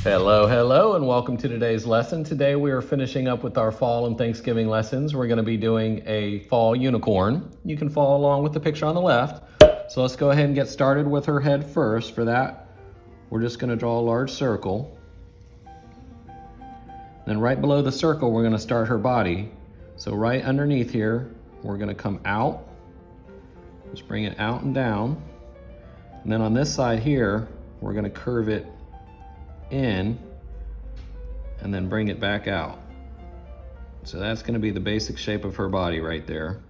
Hello, hello, and welcome to today's lesson. Today we are finishing up with our fall and Thanksgiving lessons. We're going to be doing a fall unicorn. You can follow along with the picture on the left. So let's go ahead and get started with her head first. For that, we're just going to draw a large circle. Then right below the circle, we're going to start her body. So right underneath here, we're going to come out. Just bring it out and down. And then on this side here, we're going to curve it in and then bring it back out. So that's going to be the basic shape of her body right there.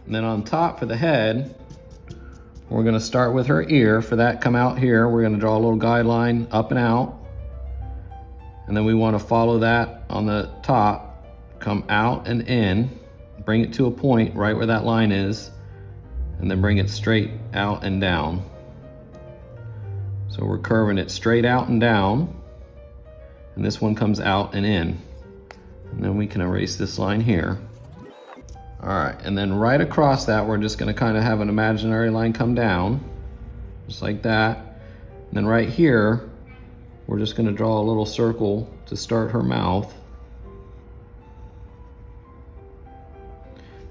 And then on top for the head, we're going to start with her ear. For that, come out here. We're going to draw a little guideline up and out. And then we want to follow that on the top, come out and in, bring it to a point right where that line is, and then bring it straight out and down. So we're curving it straight out and down, and this one comes out and in. And then we can erase this line here. All right, and then right across that, we're just gonna kind of have an imaginary line come down, just like that. And then right here, we're just gonna draw a little circle to start her mouth.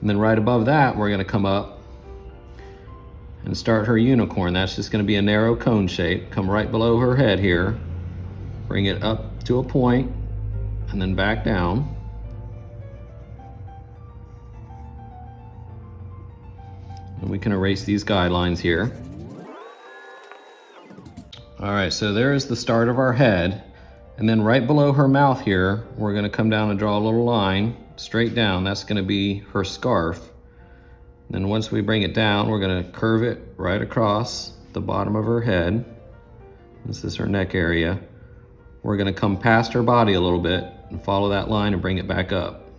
And then right above that, we're gonna come up and start her unicorn. That's just going to be a narrow cone shape. Come right below her head here, bring it up to a point, and then back down. And we can erase these guidelines here. All right, so there's the start of our head. And then right below her mouth here, we're going to come down and draw a little line straight down. That's going to be her scarf. Then once we bring it down, we're going to curve it right across the bottom of her head. This is her neck area. We're going to come past her body a little bit and follow that line and bring it back up.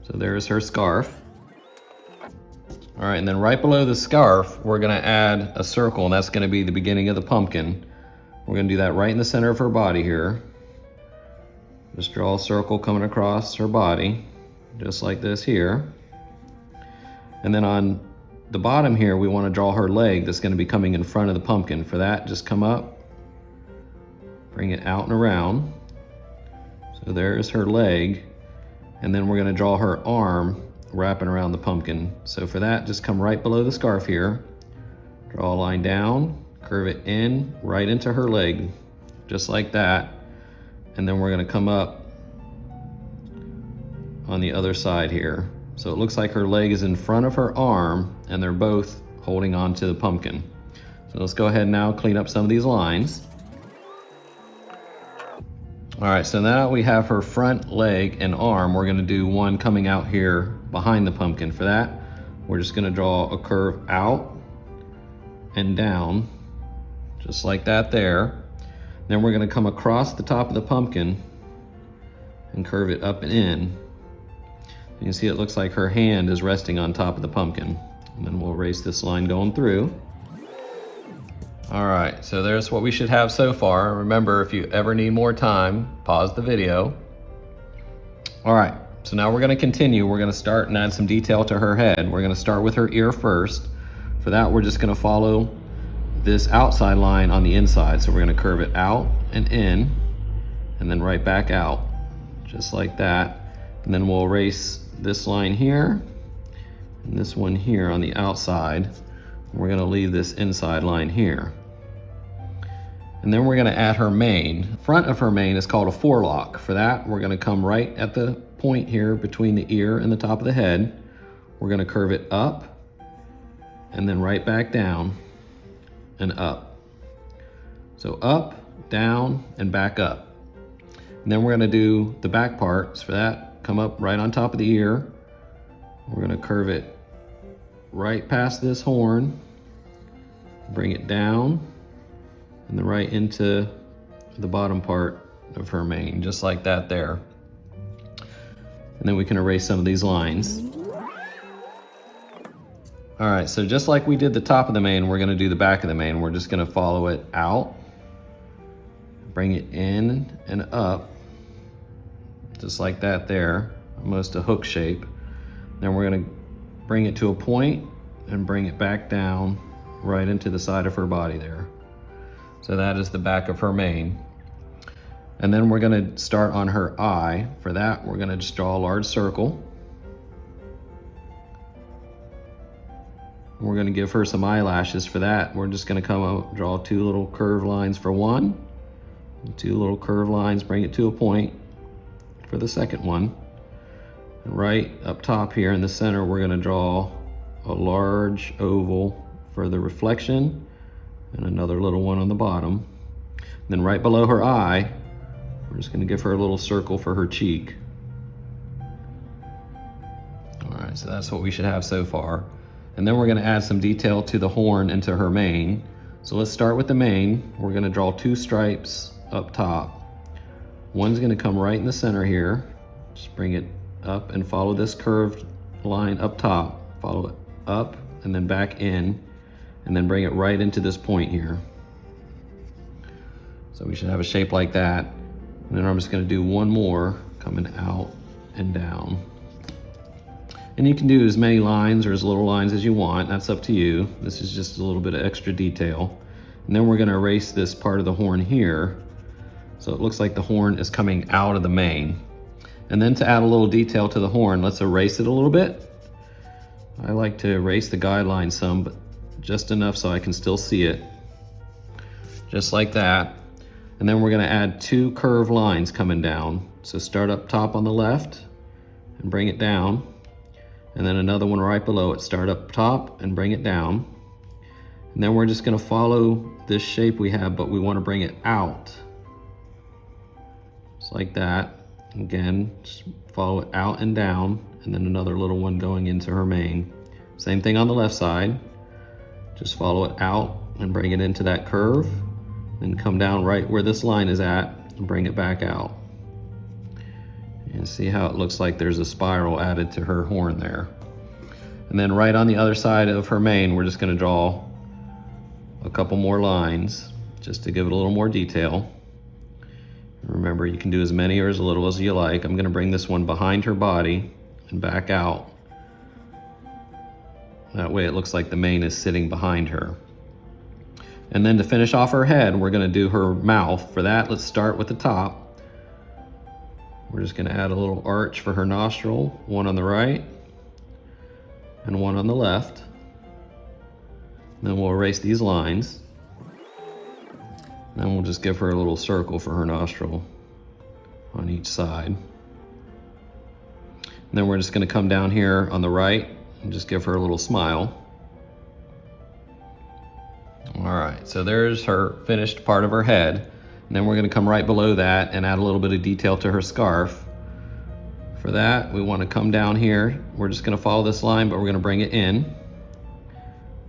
So there's her scarf. All right, and then right below the scarf, we're going to add a circle, and that's going to be the beginning of the pumpkin. We're going to do that right in the center of her body here. Just draw a circle coming across her body, just like this here. And then on the bottom here, we want to draw her leg that's going to be coming in front of the pumpkin. For that, just come up, bring it out and around. So there's her leg. And then we're going to draw her arm wrapping around the pumpkin. So for that, just come right below the scarf here, draw a line down, curve it in, right into her leg, just like that. And then we're going to come up on the other side here. So it looks like her leg is in front of her arm and they're both holding on to the pumpkin. So let's go ahead now, clean up some of these lines. All right, so now we have her front leg and arm. We're gonna do one coming out here behind the pumpkin. For that, we're just gonna draw a curve out and down, just like that there. Then we're gonna come across the top of the pumpkin and curve it up and in. You can see it looks like her hand is resting on top of the pumpkin. And then we'll erase this line going through. All right, so there's what we should have so far. Remember, if you ever need more time, pause the video. All right, so now we're gonna continue. We're gonna start and add some detail to her head. We're gonna start with her ear first. For that, we're just gonna follow this outside line on the inside. So we're gonna curve it out and in, and then right back out, just like that. And then we'll erase this line here and this one here on the outside. We're gonna leave this inside line here. And then we're gonna add her mane. Front of her mane is called a forelock. For that, we're gonna come right at the point here between the ear and the top of the head. We're gonna curve it up and then right back down and up. So up, down, and back up. And then we're gonna do the back parts. For that, come up right on top of the ear. We're gonna curve it right past this horn, bring it down, and then right into the bottom part of her mane, just like that there. And then we can erase some of these lines. All right, so just like we did the top of the mane, we're gonna do the back of the mane. We're just gonna follow it out, bring it in and up, just like that there, almost a hook shape. Then we're gonna bring it to a point and bring it back down right into the side of her body there. So that is the back of her mane. And then we're gonna start on her eye. For that, we're gonna just draw a large circle. We're gonna give her some eyelashes. For that, we're just gonna come out, draw 2 little curved lines for one, and 2 little curved lines, bring it to a point for the second one. And right up top here in the center, we're gonna draw a large oval for the reflection and another little one on the bottom. And then right below her eye, we're just gonna give her a little circle for her cheek. All right, so that's what we should have so far. And then we're gonna add some detail to the horn and to her mane. So let's start with the mane. We're gonna draw 2 stripes up top. One's gonna come right in the center here. Just bring it up and follow this curved line up top. Follow it up and then back in, and then bring it right into this point here. So we should have a shape like that. And then I'm just gonna do one more coming out and down. And you can do as many lines or as little lines as you want. That's up to you. This is just a little bit of extra detail. And then we're gonna erase this part of the horn here. So it looks like the horn is coming out of the mane. And then to add a little detail to the horn, let's erase it a little bit. I like to erase the guideline some, but just enough so I can still see it. Just like that. And then we're gonna add 2 curved lines coming down. So start up top on the left and bring it down. And then another one right below it. Start up top and bring it down. And then we're just gonna follow this shape we have, but we wanna bring it out. Just like that. Again, just follow it out and down, and then another little one going into her mane. Same thing on the left side. Just follow it out and bring it into that curve, then come down right where this line is at and bring it back out. And see how it looks like there's a spiral added to her horn there. And then right on the other side of her mane, we're just gonna draw a couple more lines just to give it a little more detail. Remember, you can do as many or as little as you like. I'm gonna bring this one behind her body and back out. That way it looks like the mane is sitting behind her. And then to finish off her head, we're gonna do her mouth. For that, let's start with the top. We're just gonna add a little arch for her nostril, one on the right and one on the left. And then we'll erase these lines. Then we'll just give her a little circle for her nostril on each side. And then we're just gonna come down here on the right and just give her a little smile. All right, so there's her finished part of her head. And then we're gonna come right below that and add a little bit of detail to her scarf. For that, we wanna come down here. We're just gonna follow this line, but we're gonna bring it in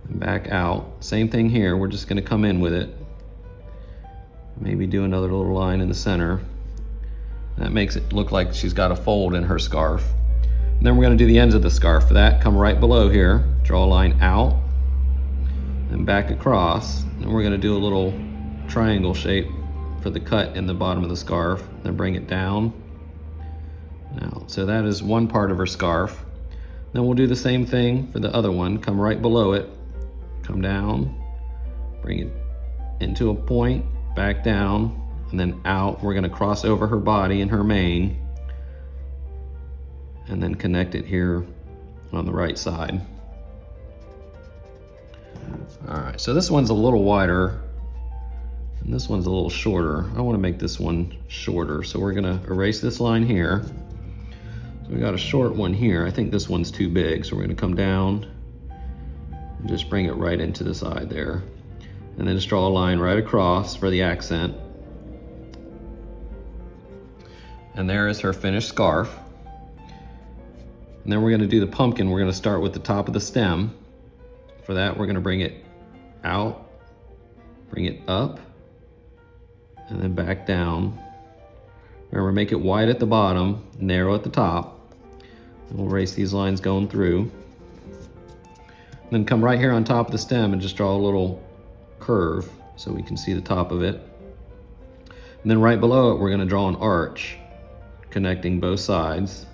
and back out. Same thing here, we're just gonna come in with it. Maybe do another little line in the center. That makes it look like she's got a fold in her scarf. And then we're gonna do the ends of the scarf. For that, come right below here, draw a line out and back across. And we're gonna do a little triangle shape for the cut in the bottom of the scarf. Then bring it down. Now, so that is one part of her scarf. Then we'll do the same thing for the other one. Come right below it, come down, bring it into a point, back down, and then out. We're gonna cross over her body and her mane, and then connect it here on the right side. All right, so this one's a little wider, and this one's a little shorter. I wanna make this one shorter, so we're gonna erase this line here. So we got a short one here. I think this one's too big, so we're gonna come down and just bring it right into the side there. And then just draw a line right across for the accent. And there is her finished scarf. And then we're gonna do the pumpkin. We're gonna start with the top of the stem. For that, we're gonna bring it out, bring it up, and then back down. Remember, make it wide at the bottom, narrow at the top. And we'll erase these lines going through. And then come right here on top of the stem and just draw a little curve so we can see the top of it. And then right below it, we're gonna draw an arch connecting both sides.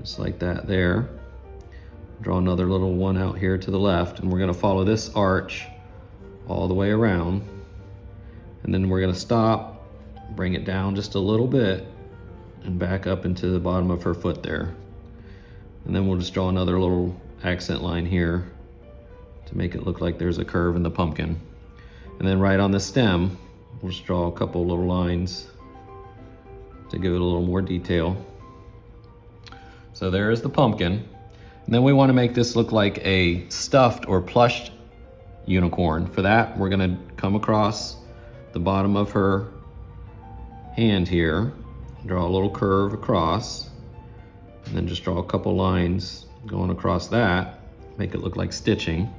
Just like that there. Draw another little one out here to the left, and we're gonna follow this arch all the way around. And then we're gonna stop, bring it down just a little bit, and back up into the bottom of her foot there. And then we'll just draw another little accent line here to make it look like there's a curve in the pumpkin. And then right on the stem, we'll just draw a couple little lines to give it a little more detail. So there is the pumpkin. And then we want to make this look like a stuffed or plushed unicorn. For that, we're going to come across the bottom of her hand here, draw a little curve across, and then just draw a couple lines going across that, make it look like stitching.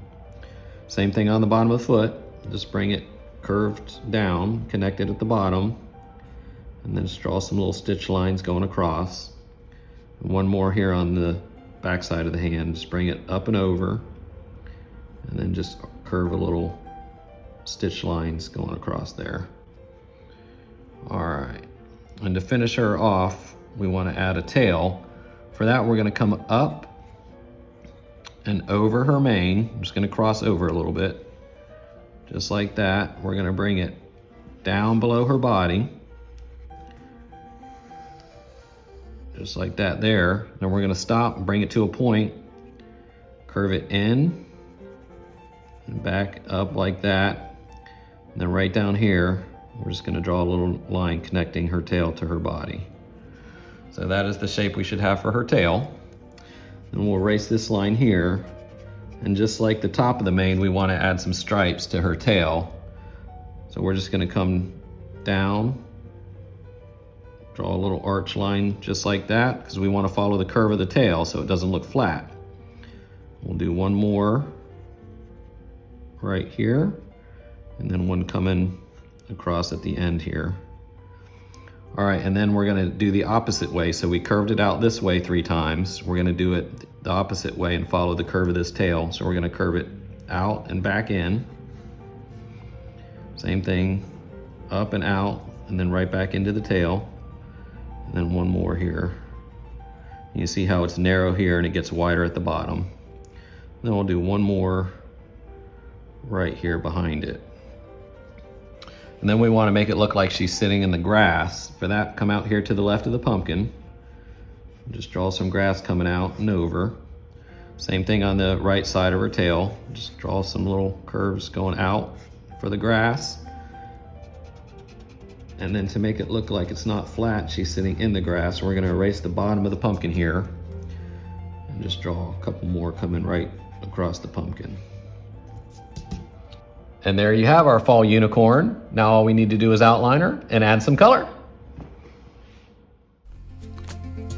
Same thing on the bottom of the foot, just bring it curved down, connected at the bottom, and then just draw some little stitch lines going across. And one more here on the back side of the hand, just bring it up and over, and then just curve a little stitch lines going across there. All right, and to finish her off, we want to add a tail. For that, we're going to come up and over her mane. I'm just going to cross over a little bit, just like that. We're going to bring it down below her body, just like that there. Then we're going to stop and bring it to a point, curve it in and back up like that. And then right down here, we're just going to draw a little line connecting her tail to her body. So that is the shape we should have for her tail. And we'll erase this line here. And just like the top of the mane, we want to add some stripes to her tail. So we're just going to come down, draw a little arch line just like that, because we want to follow the curve of the tail so it doesn't look flat. We'll do one more right here, and then one coming across at the end here. All right, and then we're gonna do the opposite way. So we curved it out this way 3 times. We're gonna do it the opposite way and follow the curve of this tail. So we're gonna curve it out and back in. Same thing, up and out, and then right back into the tail. And then one more here. You see how it's narrow here and it gets wider at the bottom. Then we'll do one more right here behind it. And then we want to make it look like she's sitting in the grass. For that, come out here to the left of the pumpkin. Just draw some grass coming out and over. Same thing on the right side of her tail. Just draw some little curves going out for the grass. And then to make it look like it's not flat, she's sitting in the grass. We're going to erase the bottom of the pumpkin here and just draw a couple more coming right across the pumpkin. And there you have our fall unicorn. Now all we need to do is outline her and add some color.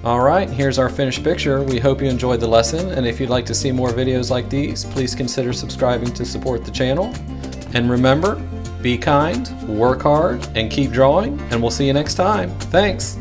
All right, here's our finished picture. We hope you enjoyed the lesson, and if you'd like to see more videos like these, please consider subscribing to support the channel. And remember, be kind, work hard, and keep drawing, and we'll see you next time. Thanks.